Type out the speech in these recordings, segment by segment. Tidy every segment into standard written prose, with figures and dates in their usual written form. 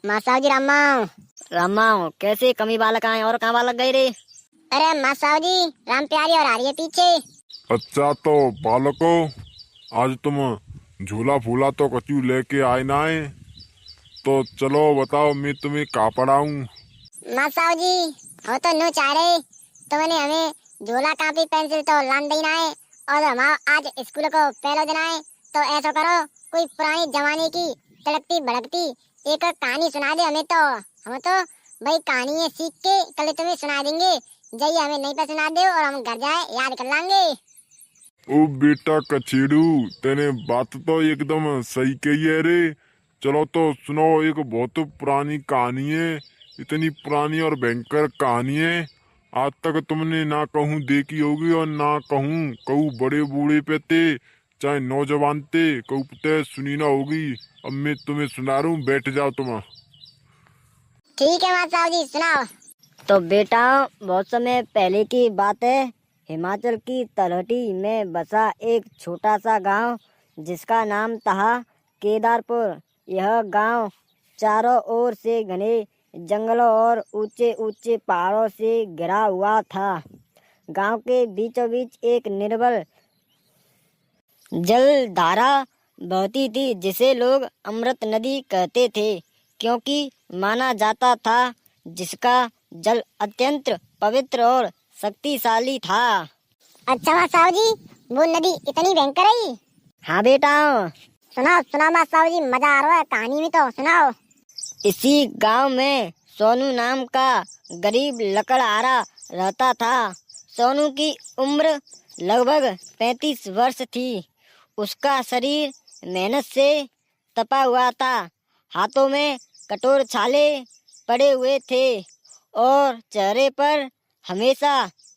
मासाओ जी रामाओ। रामाओ कैसे कमी बालक आए और कहाँ बालक गए रे? अरे मासाओ जी, राम प्यारी और आ रही है पीछे। अच्छा तो बालको, आज तुम झूला फूला तो कचू लेके आए ना है, तो चलो बताओ मैं तुम्हें कहाँ पढ़ाऊँ। मासाओ जी, हो तो नो चाह रहे तो मैंने हमें झोला कापी पेंसिल तो लान देना है। और हमारा आज स्कूल को पहला दिन आए तो ऐसा करो, कोई पुरानी जमाने की तड़कती भड़कती एक कहानी सुना दे हमें। तो हम तो भाई कहानी सीख के कल तुम्हें सुना देंगे। जाइए हमें नहीं पे सुना दे और हम घर जाए याद कर लांगे। ओ बेटा कछेड़ू, तेने बात तो एकदम सही कही है रे। चलो तो सुनो, एक बहुत पुरानी कहानी है। इतनी पुरानी और भयंकर कहानी है, आज तक तुमने ना कहूँ देखी होगी और ना कहूँ बड़े बूढ़े पे थे चाहे नौजवान थे, कहूँ पे सुनी ना होगी। अब मैं तुम्हें सुना रहा हूँ, बैठ जाओ तुम। ठीक है मासाओ जी, सुनाओ। तो बेटा, बहुत समय पहले की बात है। हिमाचल की तलहटी में बसा एक छोटा सा गांव जिसका नाम था केदारपुर। यह गांव चारों ओर से घने जंगलों और ऊंचे ऊंचे पहाड़ों से घिरा हुआ था। गांव के बीचों बीच एक निर्मल जल धारा बहती थी जिसे लोग अमृत नदी कहते थे, क्योंकि माना जाता था जिसका जल अत्यंत पवित्र और शक्तिशाली था। अच्छा मासाओ जी, वो नदी इतनी भयंकर है? हाँ बेटा, सुनाओ सुनाओ मासाओ जी, मजा आ रहा है कहानी में, तो सुनाओ। इसी गांव में सोनू नाम का गरीब लकड़हारा रहता था। सोनू की उम्र लगभग 35 वर्ष थी। उसका शरीर मेहनत से तपा हुआ था। हाथों में कठोर छाले पड़े हुए थे और चेहरे पर हमेशा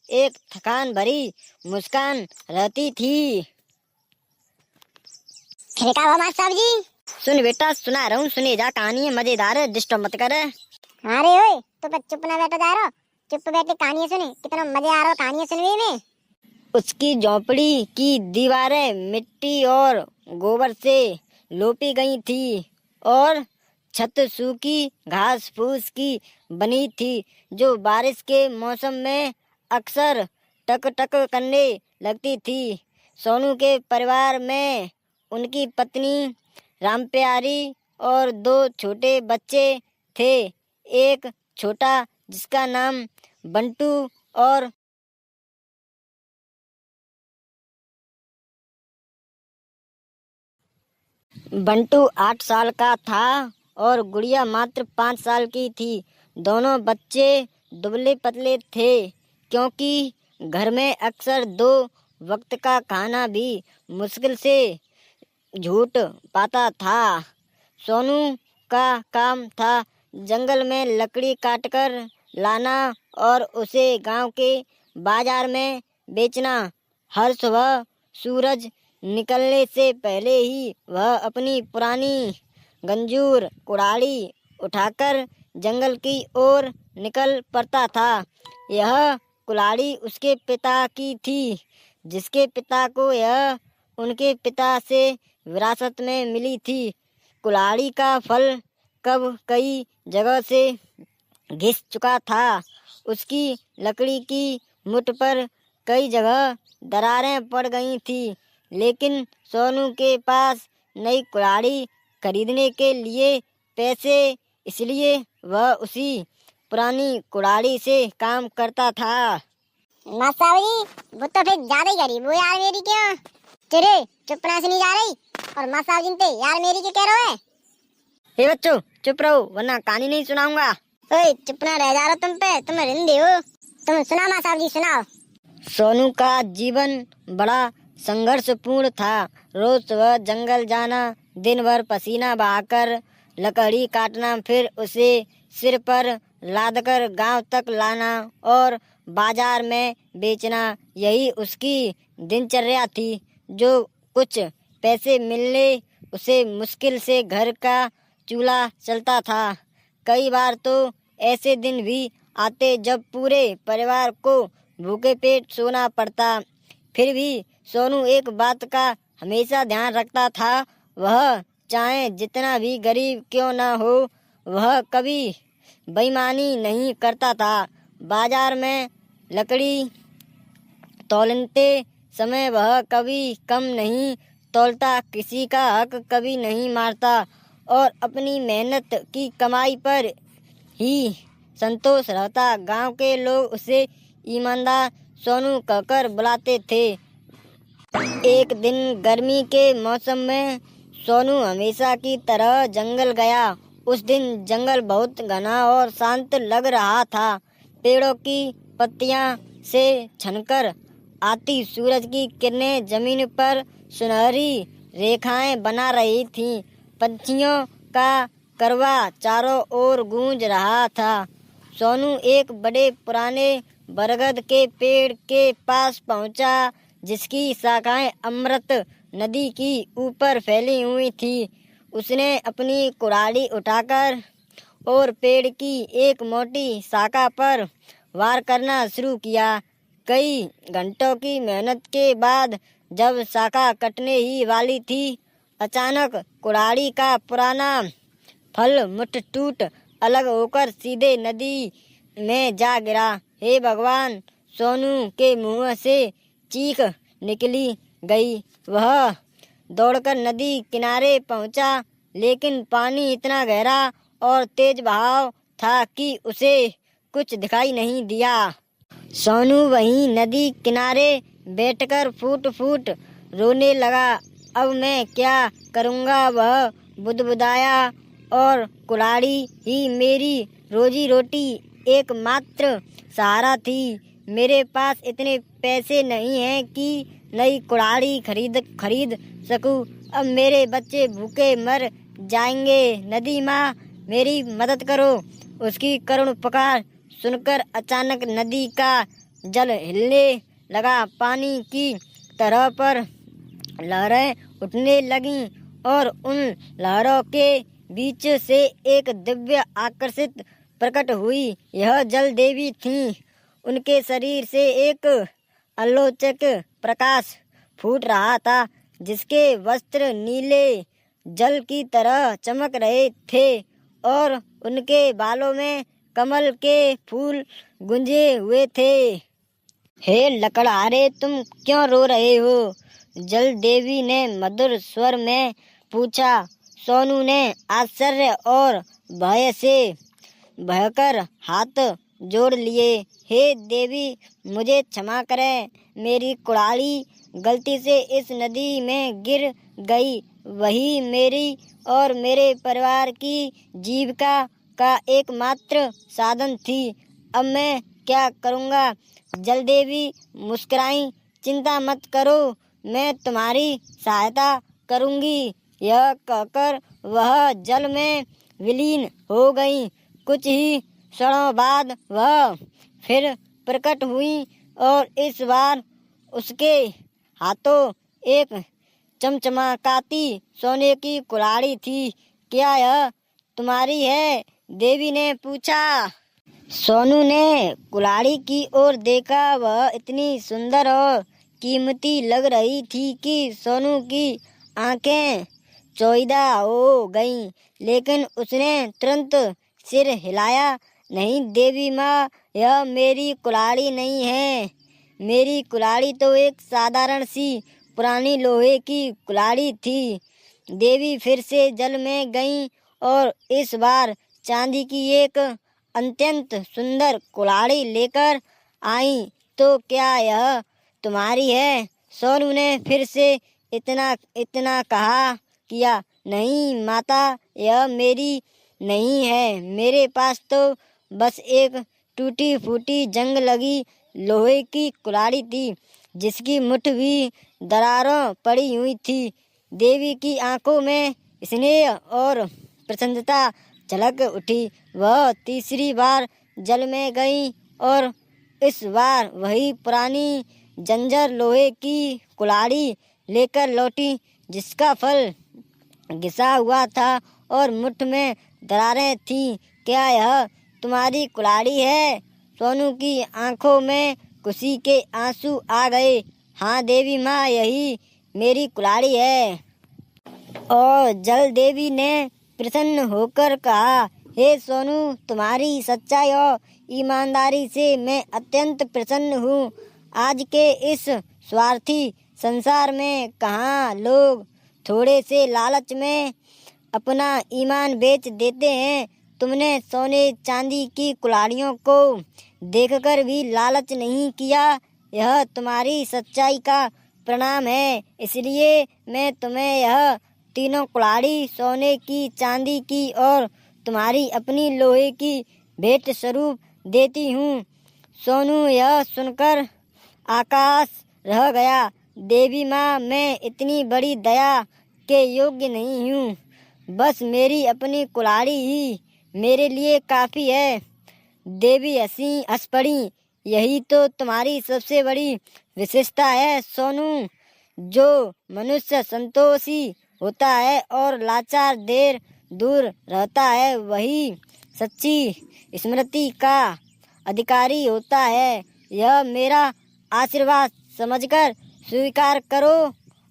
एक थकान भरी मुस्कान रहती थी। फिर क्या हुआ मास्टर जी? सुन बेटा, सुना रहा हूँ, सुने जा, कहानी है मजेदार है, डिस्टर्ब मत कर। अरे ओए, तो बस चुप ना बैठो जा रहा, चुप बैठ के कहानी सुने, कितना मजे आ रहा है कहानी सुनने में। उसकी झोंपड़ी की दीवारें मिट्टी और गोबर से लोपी गई थी और छत सूखी घास फूस की बनी थी, जो बारिश के मौसम में अक्सर टक टक करने लगती थी। सोनू के परिवार में उनकी पत्नी रामप्यारी और 2 छोटे बच्चे थे। एक छोटा जिसका नाम बंटू और बंटू 8 साल का था और गुड़िया मात्र 5 साल की थी। दोनों बच्चे दुबले पतले थे, क्योंकि घर में अक्सर 2 वक्त का खाना भी मुश्किल से झूठ पाता था। सोनू का काम था जंगल में लकड़ी काटकर लाना और उसे गांव के बाजार में बेचना। हर सुबह सूरज निकलने से पहले ही वह अपनी पुरानी गंजूर कुड़ाड़ी उठाकर जंगल की ओर निकल पड़ता था। यह कुल्हाड़ी उसके पिता की थी, जिसके पिता को यह उनके पिता से विरासत में मिली थी। कुल्हाड़ी का फल कब कई जगह से घिस चुका था। उसकी लकड़ी की मुठ पर कई जगह दरारें पड़ गई थी, लेकिन सोनू के पास नई कुल्हाड़ी खरीदने के लिए पैसे, इसलिए वह उसी पुरानी कुल्हाड़ी से काम करता था। मास्टर जी, वो तो फिर ज्यादा ही गरीब हो यार मेरी, क्यों तेरे चुप ना सुनी जा रही और मास्टर जी ते यार मेरी के कह रहे हो? हे बच्चों, चुप रहो वरना कहानी नहीं सुनाऊंगा। ओए, चुप ना रह जा रहा तुम पे, तुम रिंदे हो। तुम सुनाओ मास्टर जी, सुनाओ। सोनू का जीवन बड़ा संघर्षपूर्ण था। रोज वह जंगल जाना, दिन भर पसीना बहाकर लकड़ी काटना, फिर उसे सिर पर लादकर गांव तक लाना और बाजार में बेचना, यही उसकी दिनचर्या थी। जो कुछ पैसे मिलने उसे मुश्किल से घर का चूल्हा चलता था। कई बार तो ऐसे दिन भी आते जब पूरे परिवार को भूखे पेट सोना पड़ता। फिर भी सोनू एक बात का हमेशा ध्यान रखता था, वह चाहे जितना भी गरीब क्यों ना हो, वह कभी बेईमानी नहीं करता था। बाजार में लकड़ी तौलते समय वह कभी कम नहीं तौलता, किसी का हक कभी नहीं मारता और अपनी मेहनत की कमाई पर ही संतोष रहता। गांव के लोग उसे ईमानदार सोनू कहकर बुलाते थे। एक दिन गर्मी के मौसम में सोनू हमेशा की तरह जंगल गया। उस दिन जंगल बहुत घना और शांत लग रहा था। पेड़ों की पत्तियां से छनकर आती सूरज की किरणें जमीन पर सुनहरी रेखाएं बना रही थीं। पंछियों का करवा चारों ओर गूंज रहा था। सोनू एक बड़े पुराने बरगद के पेड़ के पास पहुंचा, जिसकी शाखाएं अमृत नदी की ऊपर फैली हुई थी। उसने अपनी कुल्हाड़ी उठाकर और पेड़ की एक मोटी शाखा पर वार करना शुरू किया। कई घंटों की मेहनत के बाद जब शाखा कटने ही वाली थी, अचानक कुल्हाड़ी का पुराना फल मुठ टूट अलग होकर सीधे नदी में जा गिरा। हे भगवान! सोनू के मुंह से चीख निकली गई। वह दौड़कर नदी किनारे पहुंचा, लेकिन पानी इतना गहरा और तेज बहाव था कि उसे कुछ दिखाई नहीं दिया। सोनू वहीं नदी किनारे बैठकर फूट फूट रोने लगा। अब मैं क्या करूँगा? वह बुदबुदाया। और कुल्हाड़ी ही मेरी रोजी रोटी एकमात्र सहारा थी। मेरे पास इतने पैसे नहीं हैं कि नई कुल्हाड़ी खरीद सकूं। अब मेरे बच्चे भूखे मर जाएंगे। नदी माँ, मेरी मदद करो। उसकी करुण पुकार सुनकर अचानक नदी का जल हिलने लगा। पानी की तरह पर लहरें उठने लगीं और उन लहरों के बीच से एक दिव्य आकर्षित प्रकट हुई। यह जल देवी थीं। उनके शरीर से एक आलोचक प्रकाश फूट रहा था, जिसके वस्त्र नीले जल की तरह चमक रहे थे और उनके बालों में कमल के फूल गुंजे हुए थे। हे लकड़हारे, तुम क्यों रो रहे हो? जल देवी ने मधुर स्वर में पूछा। सोनू ने आश्चर्य और भय से भयकर हाथ जोड़ लिए। हे देवी, मुझे क्षमा करें। मेरी कुल्हाड़ी गलती से इस नदी में गिर गई। वही मेरी और मेरे परिवार की जीविका का एकमात्र साधन थी। अब मैं क्या करूँगा? जल देवी मुस्कुराई। चिंता मत करो, मैं तुम्हारी सहायता करूँगी। यह कहकर वह जल में विलीन हो गई। कुछ ही क्षणों बाद वह फिर प्रकट हुई और इस बार उसके हाथों एक चमचमाती सोने की कुल्हाड़ी थी। क्या यह तुम्हारी है? देवी ने पूछा। सोनू ने कुल्हाड़ी की ओर देखा। वह इतनी सुंदर और कीमती लग रही थी कि सोनू की आंखें चौड़ा हो गईं, लेकिन उसने तुरंत सिर हिलाया। नहीं देवी माँ, यह मेरी कुल्हाड़ी नहीं है। मेरी कुल्हाड़ी तो एक साधारण सी पुरानी लोहे की कुल्हाड़ी थी। देवी फिर से जल में गईं और इस बार चांदी की एक अत्यंत सुंदर कुल्हाड़ी लेकर आई। तो क्या यह तुम्हारी है? सोनू ने फिर से इतना कहा किया। नहीं माता, यह मेरी नहीं है। मेरे पास तो बस एक टूटी फूटी जंग लगी लोहे की कुल्हाड़ी थी, जिसकी मुठ भी दरारों पड़ी हुई थी। देवी की आंखों में स्नेह और प्रसन्नता झलक उठी। वह तीसरी बार जल में गई और इस बार वही पुरानी जंजर लोहे की कुल्हाड़ी लेकर लौटी, जिसका फल घिसा हुआ था और मुठ में दरारें थीं। क्या यह तुम्हारी कुल्हाड़ी है? सोनू की आंखों में खुशी के आंसू आ गए। हाँ देवी माँ, यही मेरी कुल्हाड़ी है। और जल देवी ने प्रसन्न होकर कहा, हे सोनू, तुम्हारी सच्चाई और ईमानदारी से मैं अत्यंत प्रसन्न हूँ। आज के इस स्वार्थी संसार में कहाँ लोग थोड़े से लालच में अपना ईमान बेच देते हैं। तुमने सोने चांदी की कुल्हाड़ियों को देखकर भी लालच नहीं किया। यह तुम्हारी सच्चाई का प्रणाम है। इसलिए मैं तुम्हें यह तीनों कुल्हाड़ी सोने की, चांदी की और तुम्हारी अपनी लोहे की भेंट स्वरूप देती हूँ। सोनू यह सुनकर आकाश रह गया। देवी माँ, मैं इतनी बड़ी दया के योग्य नहीं हूँ। बस मेरी अपनी कुल्हाड़ी ही मेरे लिए काफ़ी है। देवी हंस पड़ी। यही तो तुम्हारी सबसे बड़ी विशेषता है सोनू। जो मनुष्य संतोषी होता है और लाचार देर दूर रहता है, वही सच्ची स्मृति का अधिकारी होता है। यह मेरा आशीर्वाद समझकर स्वीकार करो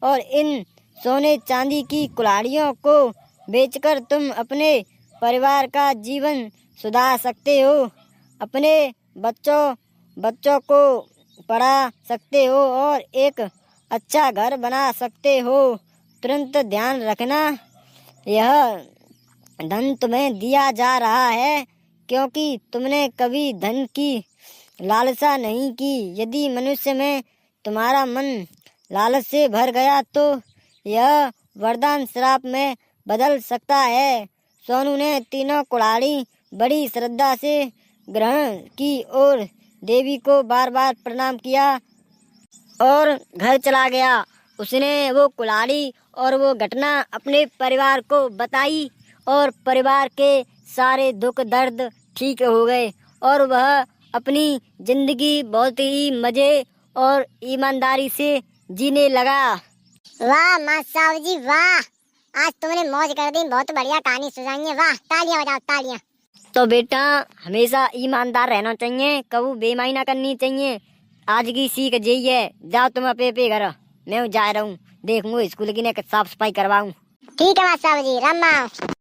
और इन सोने चांदी की कुल्हाड़ियों को बेचकर तुम अपने परिवार का जीवन सुधार सकते हो, अपने बच्चों को पढ़ा सकते हो और एक अच्छा घर बना सकते हो। तुरंत ध्यान रखना, यह धन तुम्हें दिया जा रहा है क्योंकि तुमने कभी धन की लालसा नहीं की। यदि मनुष्य में तुम्हारा मन लालच से भर गया तो यह वरदान श्राप में बदल सकता है। सोनू ने तीनों कुल्हाड़ी बड़ी श्रद्धा से ग्रहण की और देवी को बार बार प्रणाम किया और घर चला गया। उसने वो कुल्हाड़ी और वो घटना अपने परिवार को बताई और परिवार के सारे दुख दर्द ठीक हो गए और वह अपनी जिंदगी बहुत ही मजे और ईमानदारी से जीने लगा। वाह माँ साहब जी वाह, आज तुमने मौज कर दी। बहुत बढ़िया कहानी सुनाई है। वाह, तालियां बजाओ तालियां। तो बेटा हमेशा ईमानदार रहना चाहिए, कभी बेईमानी ना करनी चाहिए। आज की सीख यही है। जाओ तुम अपने घर, मैं जा रहा हूँ, देखूंगा स्कूल की ने साफ सफाई करवाऊँ। ठीक है माँ साहब जी, राम राम।